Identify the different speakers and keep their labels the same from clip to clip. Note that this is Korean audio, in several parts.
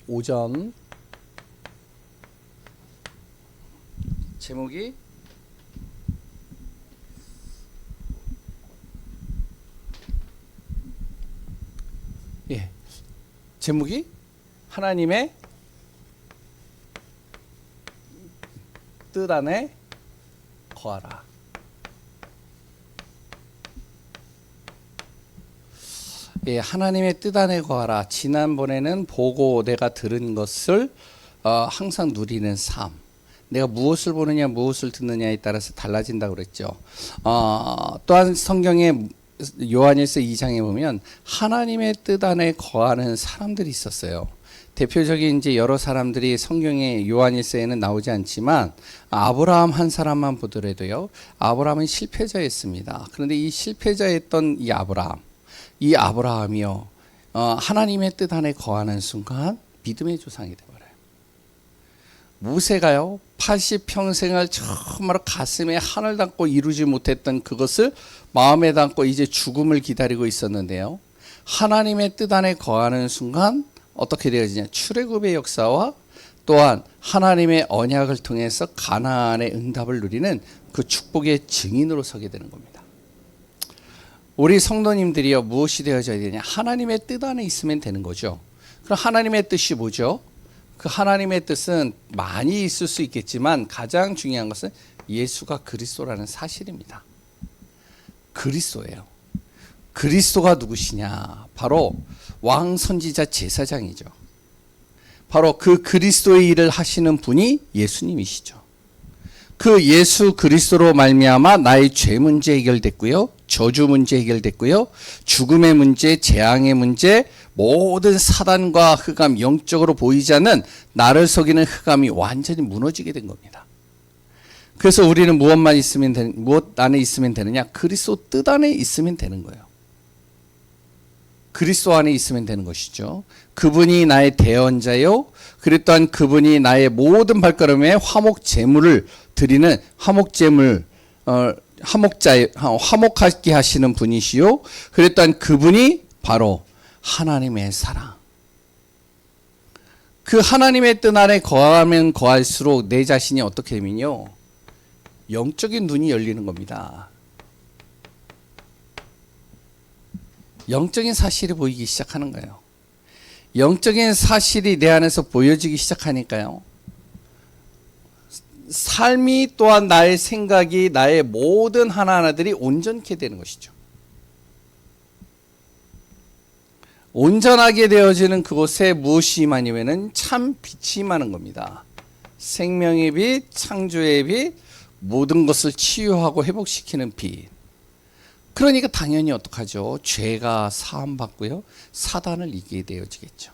Speaker 1: 오전 제목이 제목이 하나님의 뜻 안에 거하라. 하나님의 뜻 안에 거하라. 지난번에는 보고 내가 들은 것을 항상 누리는 삶. 내가 무엇을 보느냐 무엇을 듣느냐에 따라서 달라진다고 그랬죠. 또한 성경의 요한일서 2장에 보면 하나님의 뜻 안에 거하는 사람들이 있었어요. 대표적인 이제 여러 사람들이 성경의 요한일서에는 나오지 않지만 아브라함 한 사람만 보더라도요. 아브라함은 실패자였습니다. 그런데 이 실패자였던 이 아브라함이요. 하나님의 뜻 안에 거하는 순간 믿음의 조상이 되어버려요. 모세가요. 80평생을 정말 가슴에 하늘 담고 이루지 못했던 그것을 마음에 담고 이제 죽음을 기다리고 있었는데요. 하나님의 뜻 안에 거하는 순간 어떻게 되어지냐. 출애굽의 역사와 또한 하나님의 언약을 통해서 가나안의 응답을 누리는 그 축복의 증인으로 서게 되는 겁니다. 우리 성도님들이요. 무엇이 되어져야 되냐. 하나님의 뜻 안에 있으면 되는 거죠. 그럼 하나님의 뜻이 뭐죠? 그 하나님의 뜻은 많이 있을 수 있겠지만 가장 중요한 것은 예수가 그리스도라는 사실입니다. 그리스도예요. 그리스도가 누구시냐? 바로 왕 선지자 제사장이죠. 바로 그 그리스도의 일을 하시는 분이 예수님이시죠. 그 예수 그리스도로 말미암아 나의 죄 문제 해결됐고요. 저주 문제 해결됐고요. 죽음의 문제, 재앙의 문제, 모든 사단과 흑암, 영적으로 보이지 않는 나를 속이는 흑암이 완전히 무너지게 된 겁니다. 그래서 우리는 무엇 안에 있으면 되느냐? 그리스도 뜻 안에 있으면 되는 거예요. 그리스도 안에 있으면 되는 것이죠. 그분이 나의 대언자요. 그리고 또한 그분이 나의 모든 발걸음에 화목 제물을 드리는 화목하게 하시는 분이시요. 그리고 또한 그분이 바로 하나님의 사랑. 그 하나님의 뜻 안에 거하면 거할수록 내 자신이 어떻게 되면요. 영적인 눈이 열리는 겁니다. 영적인 사실이 보이기 시작하는 거예요. 영적인 사실이 내 안에서 보여지기 시작하니까요. 삶이 또한 나의 생각이 나의 모든 하나하나들이 온전케 되는 것이죠. 온전하게 되어지는 그곳에 무엇이 임하냐면은 참 빛이 임하는 겁니다. 생명의 빛, 창조의 빛, 모든 것을 치유하고 회복시키는 빛. 그러니까 당연히 어떡하죠? 죄가 사함받고요. 사단을 이기게 되어지겠죠.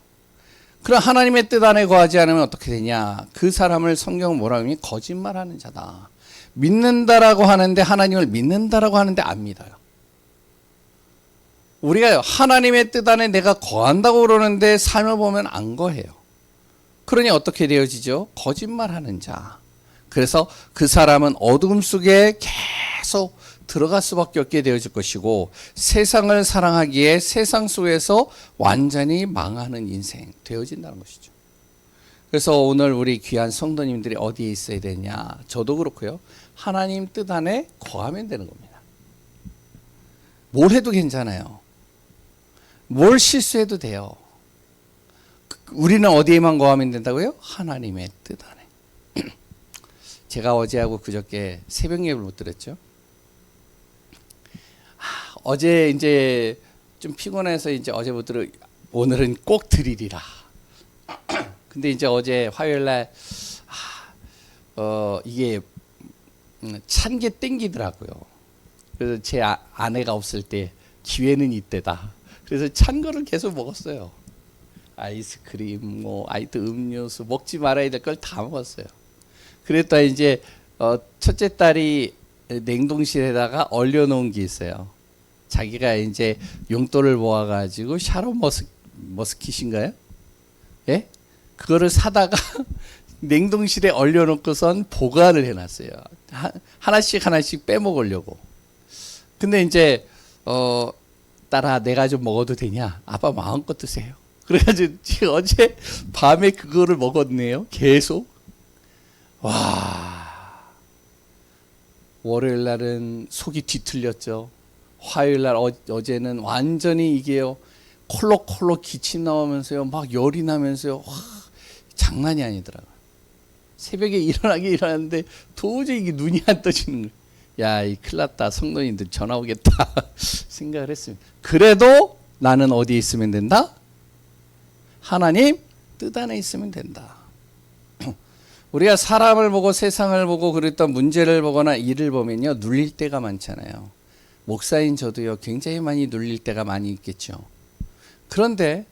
Speaker 1: 그럼 하나님의 뜻 안에 거하지 않으면 어떻게 되냐? 그 사람을 성경은 뭐라고 하면 거짓말하는 자다. 믿는다라고 하는데 하나님을 믿는다라고 하는데 안 믿어요. 우리가 하나님의 뜻 안에 내가 거한다고 그러는데 삶을 보면 안 거해요. 그러니 어떻게 되어지죠? 거짓말하는 자. 그래서 그 사람은 어둠 속에 계속 들어갈 수밖에 없게 되어질 것이고 세상을 사랑하기에 세상 속에서 완전히 망하는 인생 되어진다는 것이죠. 그래서 오늘 우리 귀한 성도님들이 어디에 있어야 되냐? 저도 그렇고요. 하나님 뜻 안에 거하면 되는 겁니다. 뭘 해도 괜찮아요. 뭘 실수해도 돼요. 우리는 어디에만 거하면 된다고요? 하나님의 뜻 안에. 제가 어제하고 그저께 새벽 예배를 못 드렸죠. 어제 이제 좀 피곤해서 이제 어제부터 오늘은 꼭 드리리라. 근데 이제 어제 화요일 날 이게 찬 게 땡기더라고요. 그래서 제 아내가 없을 때 기회는 이때다. 그래서 찬 거를 계속 먹었어요. 아이스크림, 아이들 음료수 먹지 말아야 될 걸 다 먹었어요. 그랬다 이제 첫째 딸이 냉동실에다가 얼려놓은 게 있어요. 자기가 이제 용돈을 모아가지고 샤론 머스킷인가요? 예? 그거를 사다가 냉동실에 얼려놓고선 보관을 해놨어요. 하나씩 빼먹으려고. 근데 이제 딸아 내가 좀 먹어도 되냐? 아빠 마음껏 드세요. 그래가지고 지금 어제 밤에 그거를 먹었네요. 계속. 와. 월요일 날은 속이 뒤틀렸죠. 화요일 날 어제는 완전히 이게요. 콜록콜록 기침 나오면서요. 막 열이 나면서요. 와, 장난이 아니더라고요. 새벽에 일어났는데 도저히 이게 눈이 안 떠지는 거예요. 야, 이 큰일 났다. 성도님들 전화 오겠다. 생각을 했습니다. 그래도 나는 어디에 있으면 된다? 하나님 뜻 안에 있으면 된다. 우리가 사람을 보고 세상을 보고 그랬던 문제를 보거나 일을 보면요. 눌릴 때가 많잖아요. 목사인 저도요. 굉장히 많이 눌릴 때가 많이 있겠죠. 그런데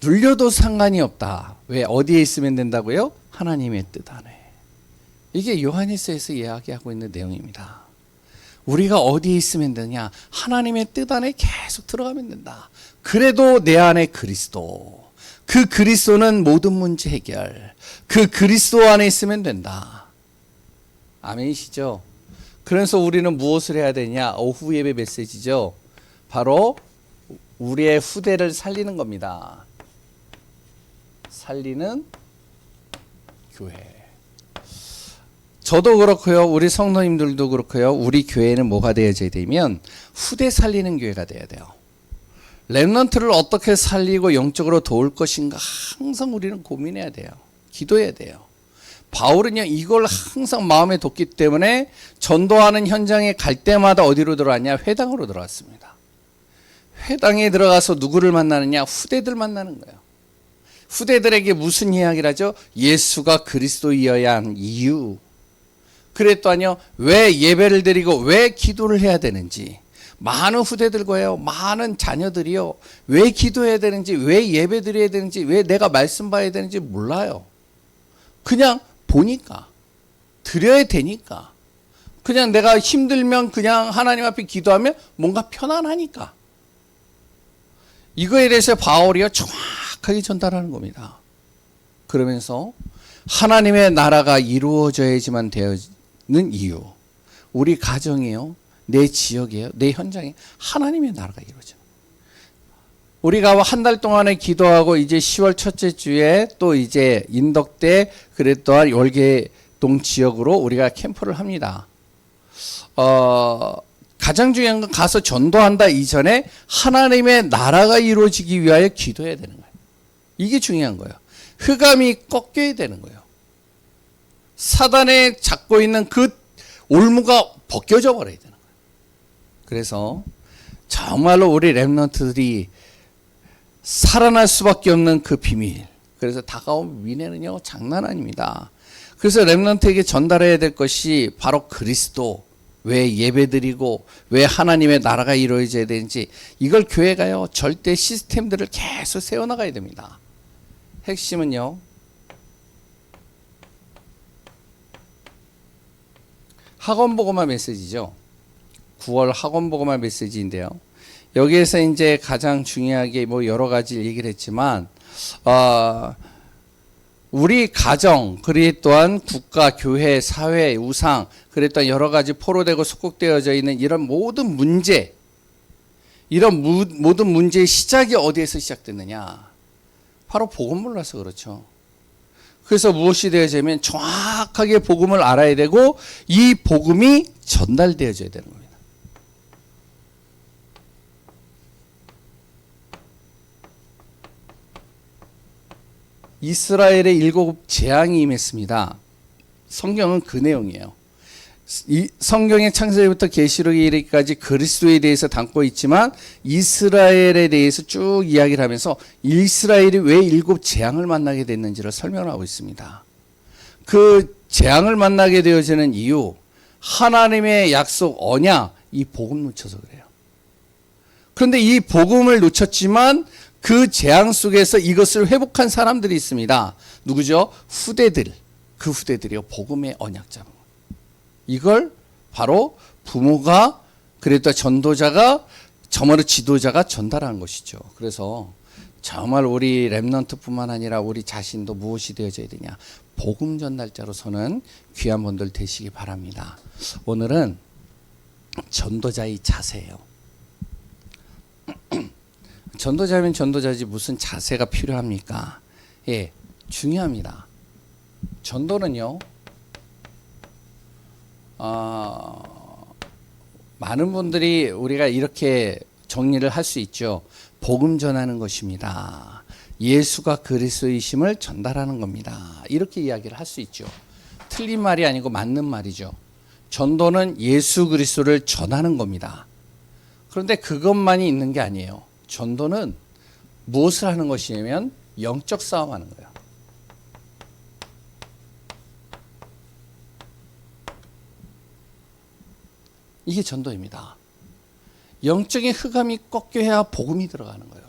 Speaker 1: 눌려도 상관이 없다. 왜? 어디에 있으면 된다고요? 하나님의 뜻 안에. 이게 요한일서에서 이야기하고 있는 내용입니다. 우리가 어디에 있으면 되냐? 하나님의 뜻 안에 계속 들어가면 된다. 그래도 내 안에 그리스도. 그 그리스도는 모든 문제 해결. 그 그리스도 안에 있으면 된다. 아멘이시죠? 그래서 우리는 무엇을 해야 되냐? 오후 예배 메시지죠. 바로 우리의 후대를 살리는 겁니다. 살리는 교회. 저도 그렇고요. 우리 성도님들도 그렇고요. 우리 교회는 뭐가 되어져야 되면 후대 살리는 교회가 돼야 돼요. 렘넌트를 어떻게 살리고 영적으로 도울 것인가 항상 우리는 고민해야 돼요. 기도해야 돼요. 바울은요 이걸 항상 마음에 뒀기 때문에 전도하는 현장에 갈 때마다 어디로 들어왔냐? 회당으로 들어왔습니다. 회당에 들어가서 누구를 만나느냐? 후대들 만나는 거예요. 후대들에게 무슨 이야기를 하죠? 예수가 그리스도이어야 한 이유. 그랬더니요 왜 예배를 드리고 왜 기도를 해야 되는지. 많은 후대들과요, 많은 자녀들이요, 왜 기도해야 되는지, 왜 예배 드려야 되는지, 왜 내가 말씀 봐야 되는지 몰라요. 그냥 보니까, 드려야 되니까. 그냥 내가 힘들면 그냥 하나님 앞에 기도하면 뭔가 편안하니까. 이거에 대해서 바울이요, 정확하게 전달하는 겁니다. 그러면서 하나님의 나라가 이루어져야지만 되는 이유. 우리 가정이요. 내 지역이에요. 내 현장에 하나님의 나라가 이루어져. 우리가 한 달 동안에 기도하고 이제 10월 첫째 주에 또 이제 인덕대 그랬던 월계동 지역으로 우리가 캠프를 합니다. 가장 중요한 건 가서 전도한다 이전에 하나님의 나라가 이루어지기 위하여 기도해야 되는 거예요. 이게 중요한 거예요. 흑암이 꺾여야 되는 거예요. 사단에 잡고 있는 그 올무가 벗겨져 버려야 되는 거예요. 그래서 정말로 우리 렘넌트들이 살아날 수밖에 없는 그 비밀. 그래서 다가온 미래는요 장난 아닙니다. 그래서 렘넌트에게 전달해야 될 것이 바로 그리스도. 왜 예배드리고 왜 하나님의 나라가 이루어져야 되는지 이걸 교회가요 절대 시스템들을 계속 세워나가야 됩니다. 핵심은요 학원보고마 메시지죠. 9월 학원보고마 메시지인데요. 여기에서 이제 가장 중요하게 뭐 여러 가지 얘기를 했지만 우리 가정 그리 또한 국가, 교회, 사회, 우상 그리 또한 여러 가지 포로되고 속국되어져 있는 이런 모든 문제 이런 모든 문제의 시작이 어디에서 시작됐느냐? 바로 복음 몰라서 그렇죠. 그래서 무엇이 되어지면 정확하게 복음을 알아야 되고 이 복음이 전달되어져야 되는 겁니다. 이스라엘의 7 재앙이 임했습니다. 성경은 그 내용이에요. 이 성경의 창세기부터 계시록에 이르기까지 그리스도에 대해서 담고 있지만 이스라엘에 대해서 쭉 이야기를 하면서 이스라엘이 왜 7 재앙을 만나게 됐는지를 설명하고 있습니다. 그 재앙을 만나게 되어지는 이유, 하나님의 약속 언약, 이 복음 놓쳐서 그래요. 그런데 이 복음을 놓쳤지만 그 재앙 속에서 이것을 회복한 사람들이 있습니다. 누구죠? 후대들. 그 후대들이요. 복음의 언약자. 이걸 바로 부모가 그랬다 전도자가 정말 지도자가 전달한 것이죠. 그래서 정말 우리 렘넌트뿐만 아니라 우리 자신도 무엇이 되어져야 되냐. 복음 전달자로서는 귀한 분들 되시기 바랍니다. 오늘은 전도자의 자세예요. 전도자면 전도자지 무슨 자세가 필요합니까? 예, 중요합니다. 전도는요, 많은 분들이 우리가 이렇게 정리를 할 수 있죠. 복음 전하는 것입니다. 예수가 그리스도이심을 전달하는 겁니다. 이렇게 이야기를 할 수 있죠. 틀린 말이 아니고 맞는 말이죠. 전도는 예수 그리스도를 전하는 겁니다. 그런데 그것만이 있는 게 아니에요. 전도는 무엇을 하는 것이냐면 영적 싸움하는 거예요. 이게 전도입니다. 영적인 흑암이 꺾여야 복음이 들어가는 거예요.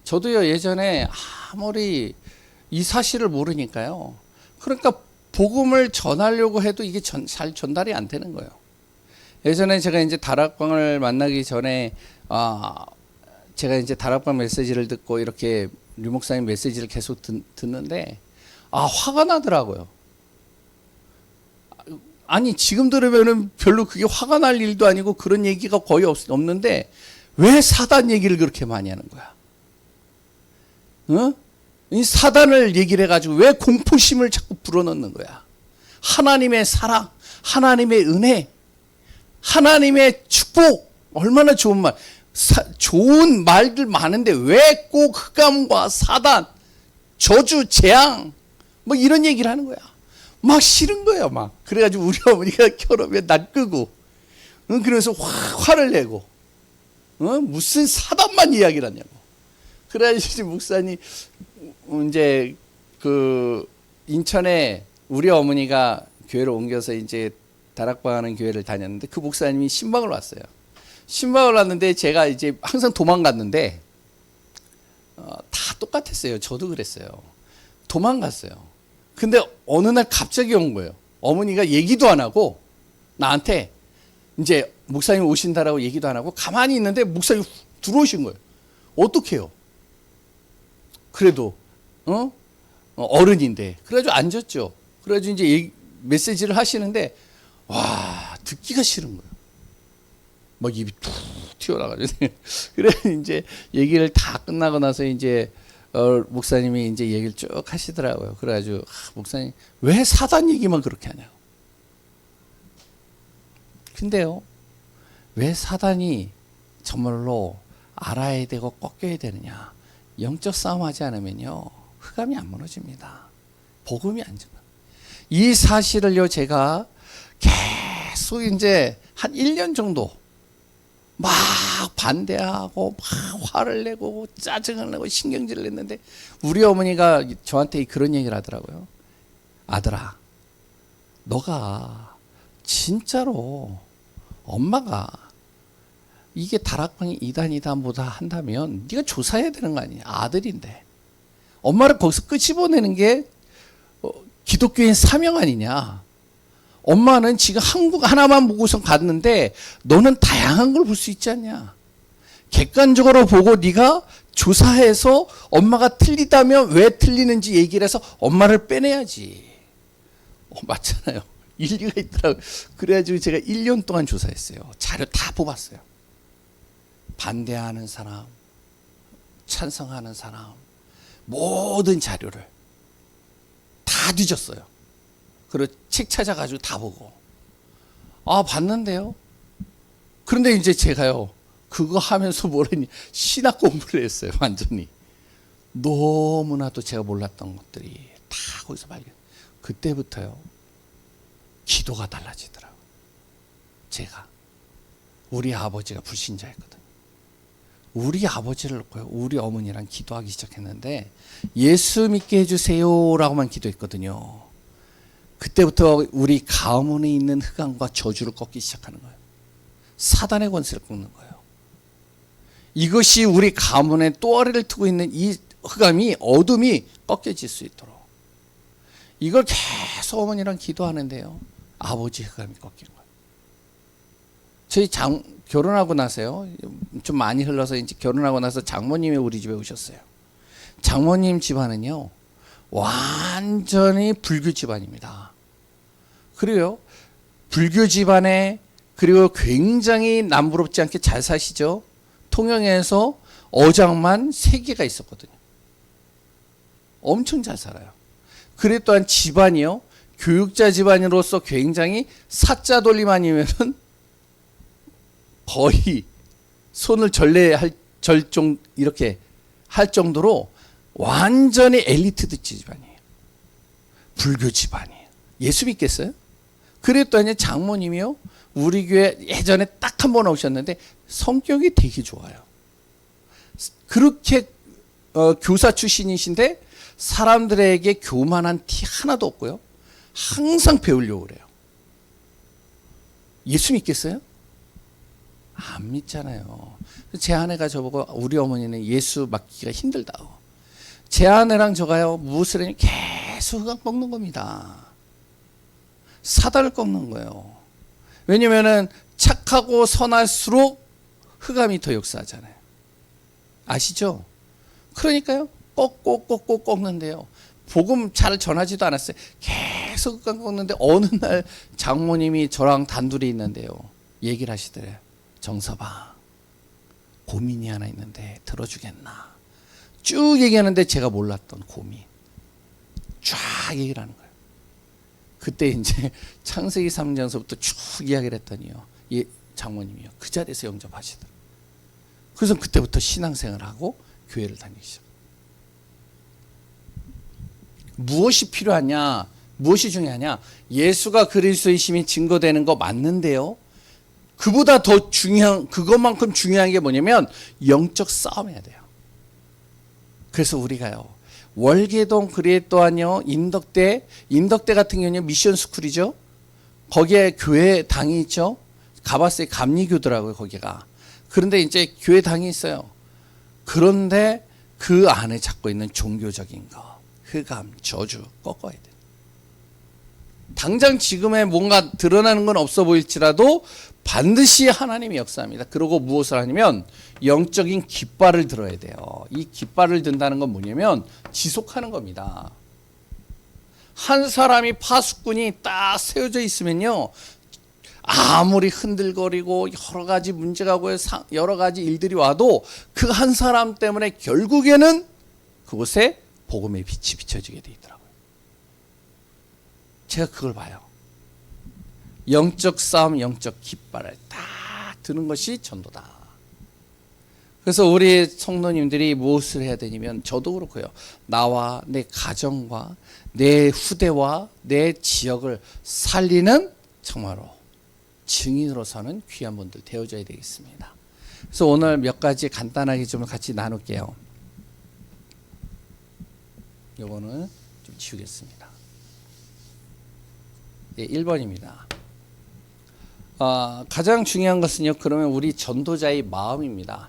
Speaker 1: 저도요, 예전에 아무리 이 사실을 모르니까요. 그러니까 복음을 전하려고 해도 이게 잘 전달이 안 되는 거예요. 예전에 제가 이제 다락방을 만나기 전에 제가 이제 다락방 메시지를 듣고 이렇게 류 목사님 메시지를 계속 듣는데 화가 나더라고요. 아니 지금 들으면은 별로 그게 화가 날 일도 아니고 그런 얘기가 거의 없는데 왜 사단 얘기를 그렇게 많이 하는 거야? 이 사단을 얘기를 해가지고 왜 공포심을 자꾸 불어넣는 거야? 하나님의 사랑, 하나님의 은혜, 하나님의 축복, 얼마나 좋은 말, 좋은 말들 많은데 왜 꼭 흑암과 사단, 저주, 재앙 뭐 이런 얘기를 하는 거야. 막 싫은 거예요, 막. 그래가지고 우리 어머니가 결혼에 날 끄고, 그래서 화를 내고, 무슨 사단만 이야기를 하냐고. 그래가지고 목사님, 이제 그 인천에 우리 어머니가 교회를 옮겨서 이제 다락방 하는 교회를 다녔는데 그 목사님이 신방을 왔어요. 신방을 왔는데 제가 이제 항상 도망갔는데, 다 똑같았어요. 저도 그랬어요. 도망갔어요. 근데 어느 날 갑자기 온 거예요. 어머니가 얘기도 안 하고 나한테 이제 목사님 오신다라고 얘기도 안 하고 가만히 있는데 목사님 들어오신 거예요. 어떡해요? 그래도 어른인데. 그래가지고 앉았죠. 그래가지고 이제 메시지를 하시는데 와, 듣기가 싫은 거예요. 막 입이 툭 튀어나가지고. 그래 이제 얘기를 다 끝나고 나서 이제 목사님이 이제 얘기를 쭉 하시더라고요. 그래가지고 목사님 왜 사단 얘기만 그렇게 하냐고. 근데요, 왜 사단이 정말로 알아야 되고 꺾여야 되느냐? 영적 싸움하지 않으면요 흑암이 안 무너집니다. 복음이 안 전가. 이 사실을요 제가 계속 이제 한 1년 정도 막 반대하고 막 화를 내고 짜증을 내고 신경질을 냈는데 우리 어머니가 저한테 그런 얘기를 하더라고요. 아들아, 너가 진짜로 엄마가 이게 다락방이 이단이다 뭐다 한다면 네가 조사해야 되는 거 아니냐. 아들인데 엄마를 거기서 끄집어내는 게 기독교인 사명 아니냐. 엄마는 지금 한국 하나만 보고서 갔는데 너는 다양한 걸 볼 수 있지 않냐. 객관적으로 보고 네가 조사해서 엄마가 틀리다면 왜 틀리는지 얘기를 해서 엄마를 빼내야지. 맞잖아요. 일리가 있더라고요. 그래가지고 제가 1년 동안 조사했어요. 자료 다 뽑았어요. 반대하는 사람, 찬성하는 사람, 모든 자료를 다 뒤졌어요. 그리고 책 찾아가지고 다 보고. 봤는데요. 그런데 이제 제가요, 그거 하면서 뭐랬니? 신학 공부를 했어요, 완전히. 너무나도 제가 몰랐던 것들이 다 거기서 발견. 그때부터요, 기도가 달라지더라고요. 제가. 우리 아버지가 불신자였거든요. 우리 아버지를 놓고요, 우리 어머니랑 기도하기 시작했는데, 예수 믿게 해주세요라고만 기도했거든요. 그때부터 우리 가문에 있는 흑암과 저주를 꺾기 시작하는 거예요. 사단의 권세를 꺾는 거예요. 이것이 우리 가문에 또아리를 트고 있는 이 흑암이, 어둠이 꺾여질 수 있도록. 이걸 계속 어머니랑 기도하는데요, 아버지 흑암이 꺾인 거예요. 저희 결혼하고 나서요, 좀 많이 흘러서 이제 결혼하고 나서 장모님이 우리 집에 오셨어요. 장모님 집안은요, 완전히 불교 집안입니다. 그래요. 불교 집안에, 그리고 굉장히 남부럽지 않게 잘 사시죠. 통영에서 어장만 3개가 있었거든요. 엄청 잘 살아요. 그래 또한 집안이요. 교육자 집안으로서 굉장히 사자 돌림 아니면은 거의 손을 이렇게 할 정도로 완전히 엘리트 집안이에요. 불교 집안이에요. 예수 믿겠어요? 그랬더니 장모님이요. 우리 교회 예전에 딱 한 번 오셨는데 성격이 되게 좋아요. 그렇게 교사 출신이신데 사람들에게 교만한 티 하나도 없고요. 항상 배우려고 그래요. 예수 믿겠어요? 안 믿잖아요. 제 아내가 저보고 우리 어머니는 예수 맡기가 힘들다고. 제 아내랑 저가요 무엇을 하니 계속 흑암 꺾는 겁니다. 사다를 꺾는 거예요. 왜냐면은 착하고 선할수록 흑암이 더 역사하잖아요. 아시죠? 그러니까요 꺾고 꺾는데요. 복음 잘 전하지도 않았어요. 계속 흑암 꺾는데 어느 날 장모님이 저랑 단둘이 있는데요. 얘기를 하시더래요. 정서방 고민이 하나 있는데 들어주겠나. 쭉 얘기하는데 제가 몰랐던 고민 쫙 얘기를 하는 거예요. 그때 이제 창세기 3장서부터 쭉 이야기를 했더니요. 장모님이요. 그 자리에서 영접하시더라고요. 그래서 그때부터 신앙생활을 하고 교회를 다니기 시작. 무엇이 필요하냐? 무엇이 중요하냐? 예수가 그리스도이심이 증거되는 거 맞는데요. 그보다 더 중요한, 그것만큼 중요한 게 뭐냐면 영적 싸움해야 돼요. 그래서 우리가요. 월계동 그리에 또한요. 인덕대 같은 경우는 미션 스쿨이죠. 거기에 교회 당이 있죠. 가봤어요. 감리교더라고요, 거기가. 그런데 이제 교회 당이 있어요. 그런데 그 안에 잡고 있는 종교적인 거, 흑암, 저주 꺾어야 돼. 당장 지금에 뭔가 드러나는 건 없어 보일지라도 반드시 하나님이 역사합니다. 그리고 무엇을 하냐면 영적인 깃발을 들어야 돼요. 이 깃발을 든다는 건 뭐냐면 지속하는 겁니다. 한 사람이 파수꾼이 딱 세워져 있으면요. 아무리 흔들거리고 여러 가지 문제가 오고 여러 가지 일들이 와도 그 한 사람 때문에 결국에는 그곳에 복음의 빛이 비춰지게 돼 있더라고요. 제가 그걸 봐요. 영적 싸움, 영적 깃발을 딱 드는 것이 전도다. 그래서 우리 성도님들이 무엇을 해야 되냐면 저도 그렇고요. 나와 내 가정과 내 후대와 내 지역을 살리는 정말로 증인으로서는 귀한 분들 되어줘야 되겠습니다. 그래서 오늘 몇 가지 간단하게 좀 같이 나눌게요. 요거는 좀 지우겠습니다. 네, 1번입니다. 가장 중요한 것은요. 그러면 우리 전도자의 마음입니다.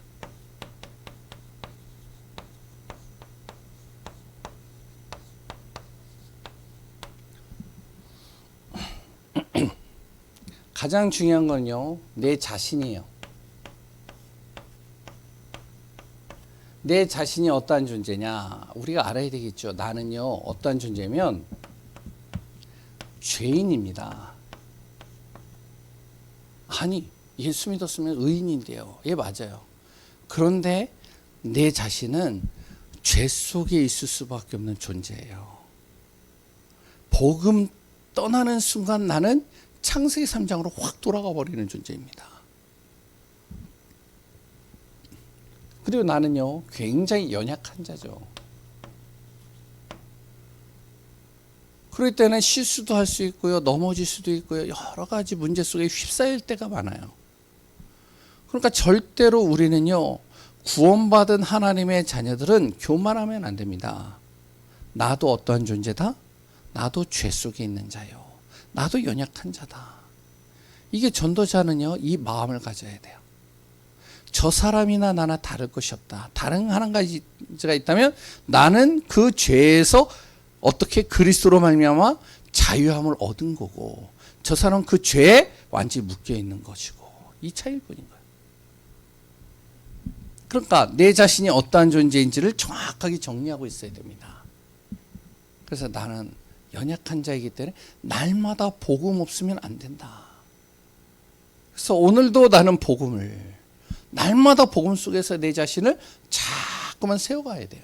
Speaker 1: 가장 중요한 건요. 내 자신이에요. 내 자신이 어떠한 존재냐. 우리가 알아야 되겠죠. 나는요. 어떠한 존재면 죄인입니다. 아니 예수 믿었으면 의인인데요. 예 맞아요. 그런데 내 자신은 죄 속에 있을 수밖에 없는 존재예요. 복음 떠나는 순간 나는 창세기 3장으로 확 돌아가 버리는 존재입니다. 그리고 나는요 굉장히 연약한 자죠. 그럴 때는 실수도 할 수 있고요. 넘어질 수도 있고요. 여러 가지 문제 속에 휩싸일 때가 많아요. 그러니까 절대로 우리는요. 구원받은 하나님의 자녀들은 교만하면 안 됩니다. 나도 어떠한 존재다? 나도 죄 속에 있는 자요. 나도 연약한 자다. 이게 전도자는요. 이 마음을 가져야 돼요. 저 사람이나 나나 다를 것이 없다. 다른 한 가지가 있다면 나는 그 죄에서 어떻게 그리스도로 말미암아 자유함을 얻은 거고 저 사람은 그 죄에 완전히 묶여 있는 것이고 이 차이일 뿐인 거예요. 그러니까 내 자신이 어떠한 존재인지를 정확하게 정리하고 있어야 됩니다. 그래서 나는 연약한 자이기 때문에 날마다 복음 없으면 안 된다. 그래서 오늘도 나는 복음을 날마다 복음 속에서 내 자신을 자꾸만 세워가야 돼요.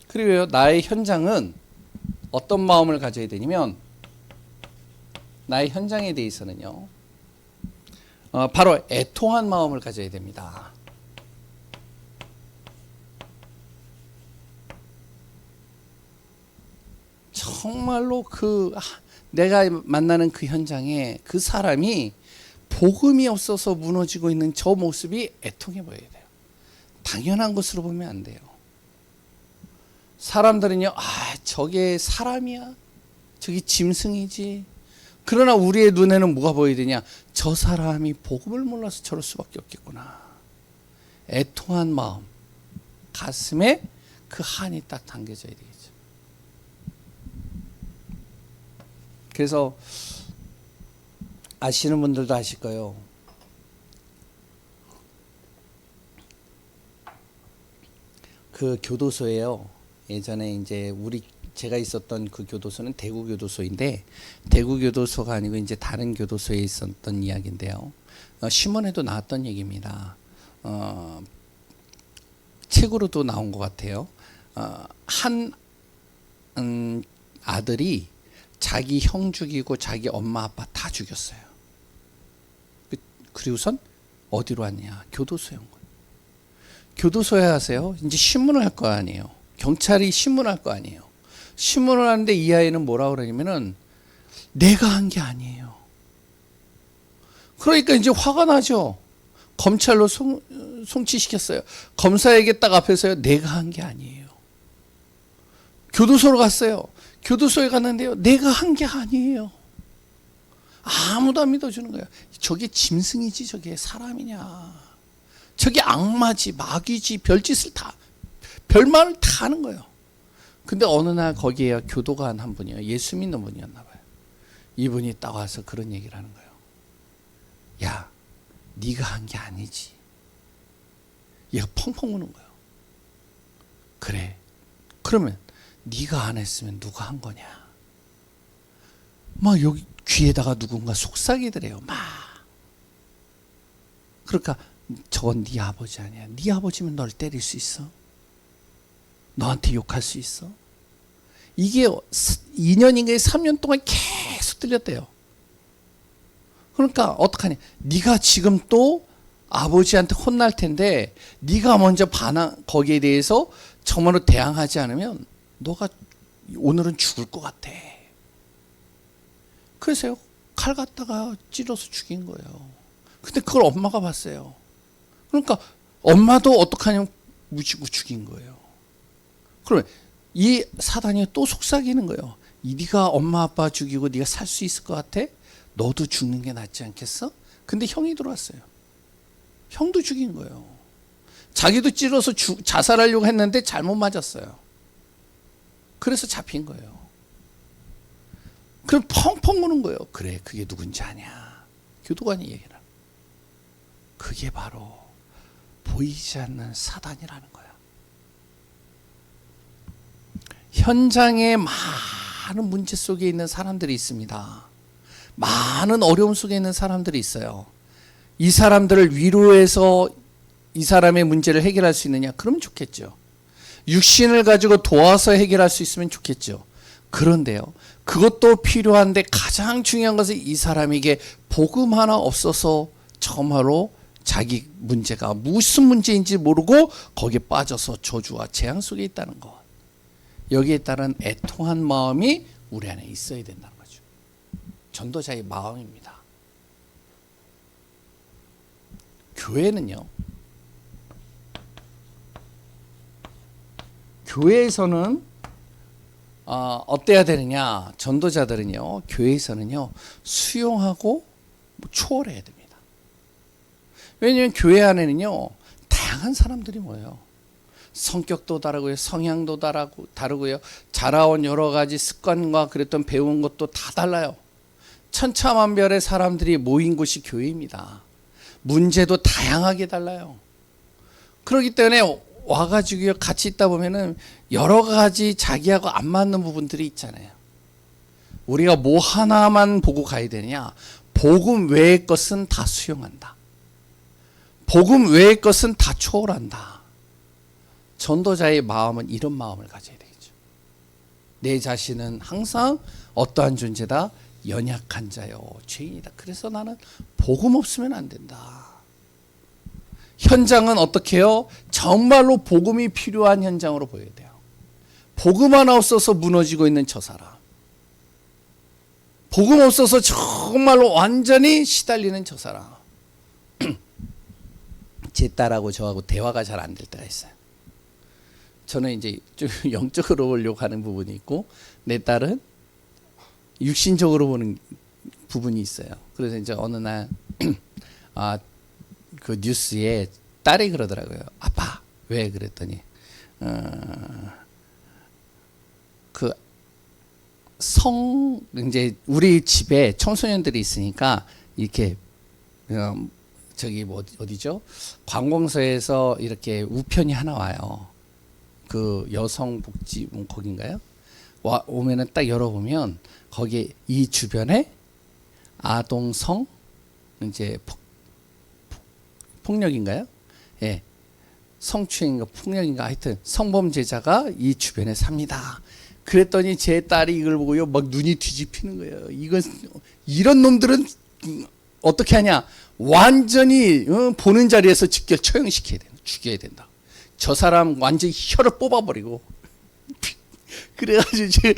Speaker 1: 그리고요, 나의 현장은 어떤 마음을 가져야 되냐면, 나의 현장에 대해서는요, 바로 애통한 마음을 가져야 됩니다. 정말로 내가 만나는 그 현장에 그 사람이 복음이 없어서 무너지고 있는 저 모습이 애통해 보여야 돼요. 당연한 것으로 보면 안 돼요. 사람들은요, 저게 사람이야? 저게 짐승이지? 그러나 우리의 눈에는 뭐가 보여야 되냐? 저 사람이 복음을 몰라서 저럴 수밖에 없겠구나. 애통한 마음, 가슴에 그 한이 딱 담겨져야 되겠죠. 그래서 아시는 분들도 아실 거예요. 그 교도소예요. 예전에 이제 제가 있었던 그 교도소는 대구 교도소인데, 대구 교도소가 아니고 이제 다른 교도소에 있었던 이야기인데요. 신문에도 나왔던 얘기입니다. 책으로도 나온 것 같아요. 한 아들이 자기 형 죽이고 자기 엄마 아빠 다 죽였어요. 그리고선 어디로 왔냐? 교도소에 온 거예요. 교도소에 가세요. 이제 신문을 할 거 아니에요. 경찰이 신문할 거 아니에요. 신문을 하는데 이 아이는 뭐라 그러냐면은 내가 한 게 아니에요. 그러니까 이제 화가 나죠. 검찰로 송치시켰어요. 검사에게 딱 앞에서요, 내가 한 게 아니에요. 교도소로 갔어요. 교도소에 갔는데요, 내가 한 게 아니에요. 아무도 안 믿어주는 거예요. 저게 짐승이지 저게 사람이냐. 저게 악마지 마귀지 별짓을 다 별말을 다 하는 거예요. 근데 어느 날 거기에 교도관 한 분이요, 예수 믿는 분이었나 봐요. 이분이 딱 와서 그런 얘기를 하는 거예요. 야, 네가 한 게 아니지. 얘가 펑펑 우는 거예요. 그래, 그러면 네가 안 했으면 누가 한 거냐. 막 여기 귀에다가 누군가 속삭이더래요. 막. 그러니까 저건 네 아버지 아니야. 네 아버지면 널 때릴 수 있어? 너한테 욕할 수 있어? 이게 2년인가 3년 동안 계속 들렸대요. 그러니까 어떡하냐. 네가 지금 또 아버지한테 혼날 텐데 네가 먼저 거기에 대해서 정말로 대항하지 않으면 너가 오늘은 죽을 것 같아. 그래서요, 칼 갖다가 찔러서 죽인 거예요. 근데 그걸 엄마가 봤어요. 그러니까 엄마도 어떡하냐면 무지고 죽인 거예요. 그러면 이 사단이 또 속삭이는 거예요. 네가 엄마 아빠 죽이고 네가 살 수 있을 것 같아? 너도 죽는 게 낫지 않겠어? 근데 형이 들어왔어요. 형도 죽인 거예요. 자기도 찔러서 자살하려고 했는데 잘못 맞았어요. 그래서 잡힌 거예요. 그럼 펑펑 우는 거예요. 그래, 그게 누군지 아냐. 교도관이 얘기를 하는. 그게 바로 보이지 않는 사단이라는 거야. 현장에 많은 문제 속에 있는 사람들이 있습니다. 많은 어려움 속에 있는 사람들이 있어요. 이 사람들을 위로해서 이 사람의 문제를 해결할 수 있느냐? 그럼 좋겠죠. 육신을 가지고 도와서 해결할 수 있으면 좋겠죠. 그런데요, 그것도 필요한데 가장 중요한 것은 이 사람에게 복음 하나 없어서 정말로 자기 문제가 무슨 문제인지 모르고 거기에 빠져서 저주와 재앙 속에 있다는 것. 여기에 따른 애통한 마음이 우리 안에 있어야 된다는 거죠. 전도자의 마음입니다. 교회는요, 교회에서는 어때야 되느냐? 전도자들은요, 교회에서는요, 수용하고 초월해야 됩니다. 왜냐하면 교회 안에는요, 다양한 사람들이 모여요. 성격도 다르고요, 성향도 다르고요, 자라온 여러 가지 습관과 그랬던 배운 것도 다 달라요. 천차만별의 사람들이 모인 곳이 교회입니다. 문제도 다양하게 달라요. 그렇기 때문에 와가지고 같이 있다 보면은 여러 가지 자기하고 안 맞는 부분들이 있잖아요. 우리가 뭐 하나만 보고 가야 되냐? 복음 외의 것은 다 수용한다. 복음 외의 것은 다 초월한다. 전도자의 마음은 이런 마음을 가져야 되겠죠. 내 자신은 항상 어떠한 존재다? 연약한 자요, 죄인이다. 그래서 나는 복음 없으면 안 된다. 현장은 어떻게 해요? 정말로 복음이 필요한 현장으로 보여야 돼요. 복음 하나 없어서 무너지고 있는 저 사람, 복음 없어서 정말로 완전히 시달리는 저 사람. 제 딸하고 저하고 대화가 잘 안 될 때가 있어요. 저는 이제 좀 영적으로 보려고 하는 부분이 있고, 내 딸은 육신적으로 보는 부분이 있어요. 그래서 이제 어느 날 그 뉴스에 딸이 그러더라고요. 아빠, 왜? 그랬더니 이제 우리 집에 청소년들이 있으니까 이렇게 저기 뭐 어디죠? 관공서에서 이렇게 우편이 하나 와요. 그 여성복지 거긴가요? 오면은 딱 열어보면 거기 이 주변에 아동성 이제 폭력인가요? 예, 성추행인가 폭력인가 하여튼 성범죄자가 이 주변에 삽니다. 그랬더니 제 딸이 이걸 보고요 막 눈이 뒤집히는 거예요. 이런 놈들은 어떻게 하냐? 완전히 보는 자리에서 직결 처형시켜야 된다. 죽여야 된다. 저 사람 완전히 혀를 뽑아버리고 그래가지고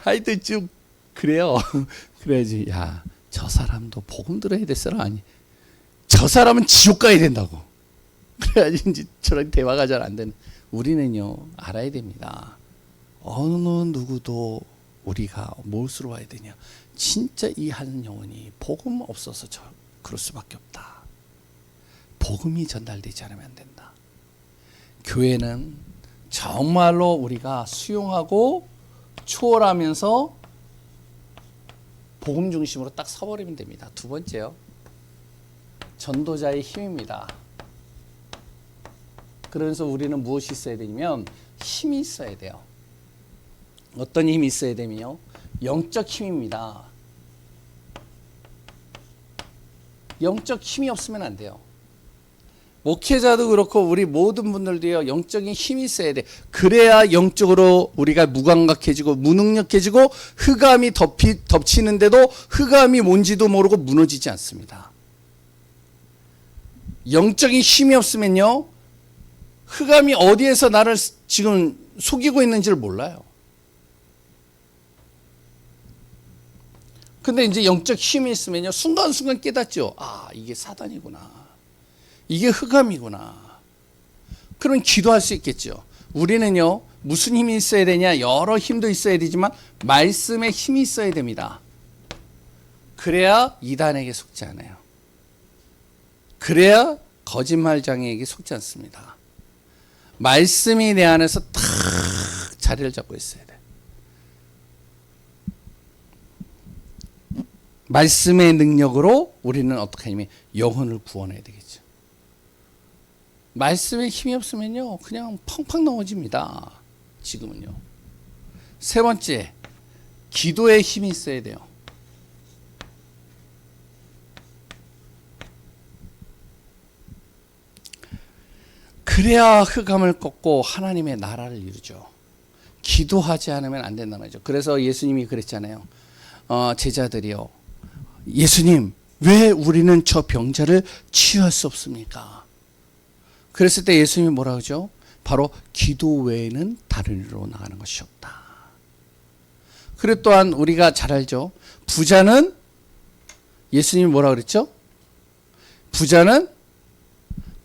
Speaker 1: 하여튼 좀 그래요. 그래야지. 야, 저 사람도 복음 들어야 될 사람 아니? 저 사람은 지옥 가야 된다고. 그래야지 이제 저랑 대화가 잘 안 되는. 우리는요 알아야 됩니다. 어느 누구도 우리가 무엇으로 와야 되냐? 진짜 이 한 영혼이 복음 없어서 그럴 수밖에 없다. 복음이 전달되지 않으면 안 된다. 교회는 정말로 우리가 수용하고 초월하면서 복음 중심으로 딱 서버리면 됩니다. 두 번째요, 전도자의 힘입니다. 그래서 우리는 무엇이 있어야 되냐면 힘이 있어야 돼요. 어떤 힘이 있어야 되면요, 영적 힘입니다. 영적 힘이 없으면 안 돼요. 목회자도 그렇고 우리 모든 분들도요 영적인 힘이 있어야 돼. 그래야 영적으로 우리가 무감각해지고 무능력해지고 흑암이 덮치는데도 흑암이 뭔지도 모르고 무너지지 않습니다. 영적인 힘이 없으면요 흑암이 어디에서 나를 지금 속이고 있는지를 몰라요. 근데 이제 영적 힘이 있으면요 순간순간 깨닫죠. 아, 이게 사단이구나. 이게 흑암이구나. 그럼 기도할 수 있겠죠. 우리는요 무슨 힘이 있어야 되냐? 여러 힘도 있어야 되지만 말씀의 힘이 있어야 됩니다. 그래야 이단에게 속지 않아요. 그래야 거짓말장애에게 속지 않습니다. 말씀이 내 안에서 탁 자리를 잡고 있어야 돼. 말씀의 능력으로 우리는 어떻게 하냐면 영혼을 구원해야 되겠죠. 말씀에 힘이 없으면요 그냥 펑펑 넘어집니다. 지금은요. 세 번째, 기도에 힘이 있어야 돼요. 그래야 흑암을 꺾고 하나님의 나라를 이루죠. 기도하지 않으면 안 된다는 거죠. 그래서 예수님이 그랬잖아요. 제자들이요, 예수님 왜 우리는 저 병자를 치유할 수 없습니까? 그랬을 때 예수님이 뭐라고 하죠? 바로 기도 외에는 다른 일로 나가는 것이 없다. 그리고 또한 우리가 잘 알죠. 부자는 예수님이 뭐라고 그랬죠? 부자는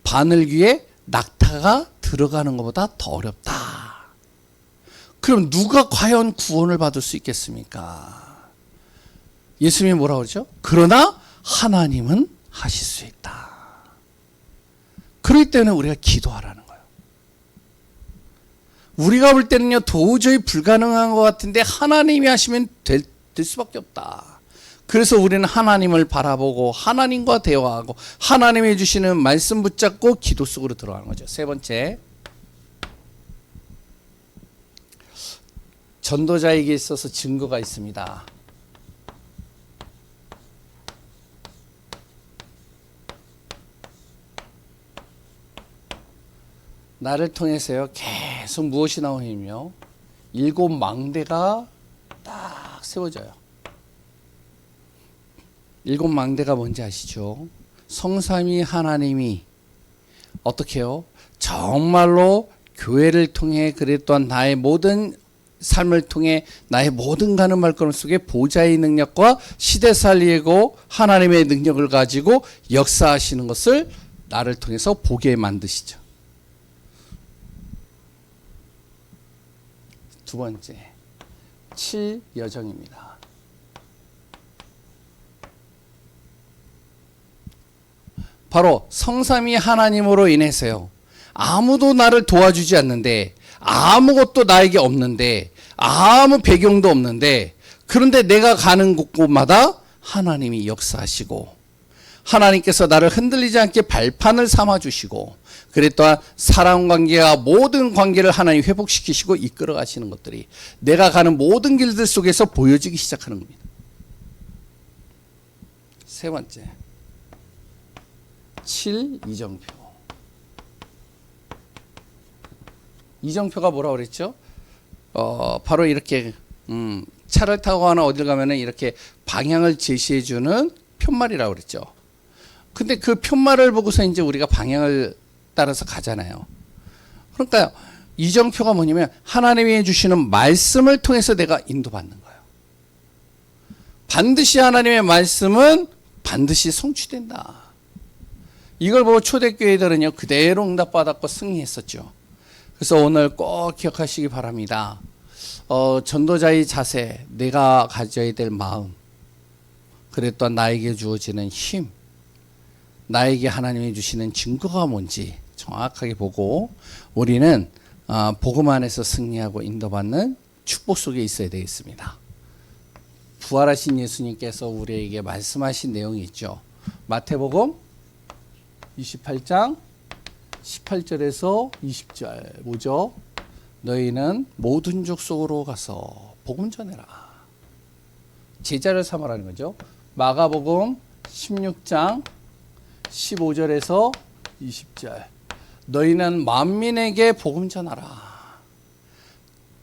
Speaker 1: 바늘귀에 낙타가 들어가는 것보다 더 어렵다. 그럼 누가 과연 구원을 받을 수 있겠습니까? 예수님이 뭐라고 그러죠? 그러나 하나님은 하실 수 있다. 그렇기 때문에 우리가 기도하라는 거예요. 우리가 볼 때는요 도저히 불가능한 것 같은데 하나님이 하시면 될 수밖에 없다. 그래서 우리는 하나님을 바라보고 하나님과 대화하고 하나님이 주시는 말씀 붙잡고 기도 속으로 들어가는 거죠. 세 번째, 전도자에게 있어서 증거가 있습니다. 나를 통해서요 계속 무엇이 나오냐면요 7 망대가 딱 세워져요. 7 망대가 뭔지 아시죠? 성삼위 하나님이 어떻게 해요? 정말로 교회를 통해 그랬던 나의 모든 삶을 통해 나의 모든 가는 발걸음 속에 보좌의 능력과 시대 살리고 하나님의 능력을 가지고 역사하시는 것을 나를 통해서 보게 만드시죠. 두 번째, 7 여정입니다. 바로 성삼위 하나님으로 인해서요. 아무도 나를 도와주지 않는데 아무것도 나에게 없는데 아무 배경도 없는데 그런데 내가 가는 곳곳마다 하나님이 역사하시고 하나님께서 나를 흔들리지 않게 발판을 삼아주시고 그래 또한 사람관계와 모든 관계를 하나님이 회복시키시고 이끌어 가시는 것들이 내가 가는 모든 길들 속에서 보여지기 시작하는 겁니다. 세 번째 7 이정표. 이정표가 뭐라고 그랬죠? 바로 이렇게 차를 타고 가나 어딜 가면은 이렇게 방향을 제시해 주는 편말이라고 그랬죠. 근데 그 편말을 보고서 이제 우리가 방향을 따라서 가잖아요. 그러니까 이정표가 뭐냐면 하나님이 해주시는 말씀을 통해서 내가 인도받는 거예요. 반드시 하나님의 말씀은 반드시 성취된다. 이걸 보고 초대교회들은요 그대로 응답받았고 승리했었죠. 그래서 오늘 꼭 기억하시기 바랍니다. 전도자의 자세, 내가 가져야 될 마음, 그랬던 나에게 주어지는 힘, 나에게 하나님이 주시는 증거가 뭔지 정확하게 보고 우리는 복음 안에서 승리하고 인도받는 축복 속에 있어야 되겠습니다. 부활하신 예수님께서 우리에게 말씀하신 내용이 있죠. 마태복음 28장 18절에서 20절 뭐죠? 너희는 모든 족속으로 가서 복음 전해라. 제자를 삼으라는 거죠. 마가복음 16장 15절에서 20절 너희는 만민에게 복음 전하라.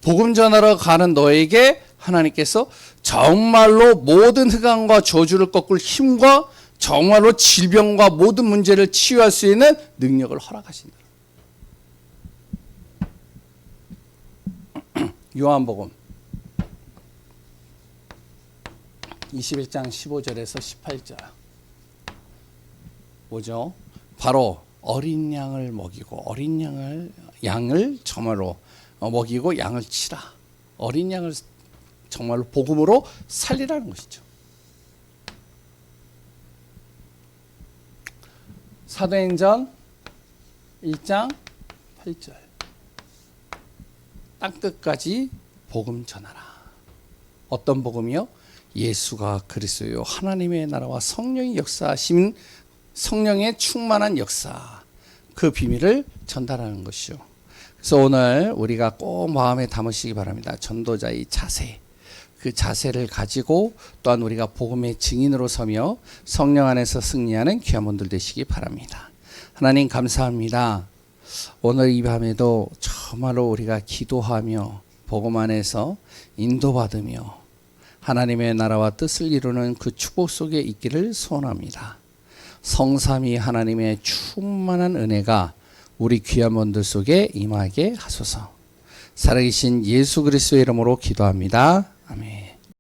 Speaker 1: 복음 전하러 가는 너에게 하나님께서 정말로 모든 흑암과 저주를 꺾을 힘과 정말로 질병과 모든 문제를 치유할 수 있는 능력을 허락하신다. 요한복음 21장 15절에서 18절 뭐죠? 바로 어린 양을 먹이고 어린 양을 정말로 먹이고 양을 치라. 어린 양을 정말로 복음으로 살리라는 것이죠. 사도행전 1장 8절 땅끝까지 복음 전하라. 어떤 복음이요? 예수가 그리스도요 하나님의 나라와 성령이 역사하신 성령의 충만한 역사 그 비밀을 전달하는 것이죠. 그래서 오늘 우리가 꼭 마음에 담으시기 바랍니다. 전도자의 자세 그 자세를 가지고 또한 우리가 복음의 증인으로 서며 성령 안에서 승리하는 귀한 분들 되시기 바랍니다. 하나님 감사합니다. 오늘 이 밤에도 정말로 우리가 기도하며 복음 안에서 인도받으며 하나님의 나라와 뜻을 이루는 그 축복 속에 있기를 소원합니다. 성삼위 하나님의 충만한 은혜가 우리 귀한 분들 속에 임하게 하소서. 살아계신 예수 그리스도의 이름으로 기도합니다.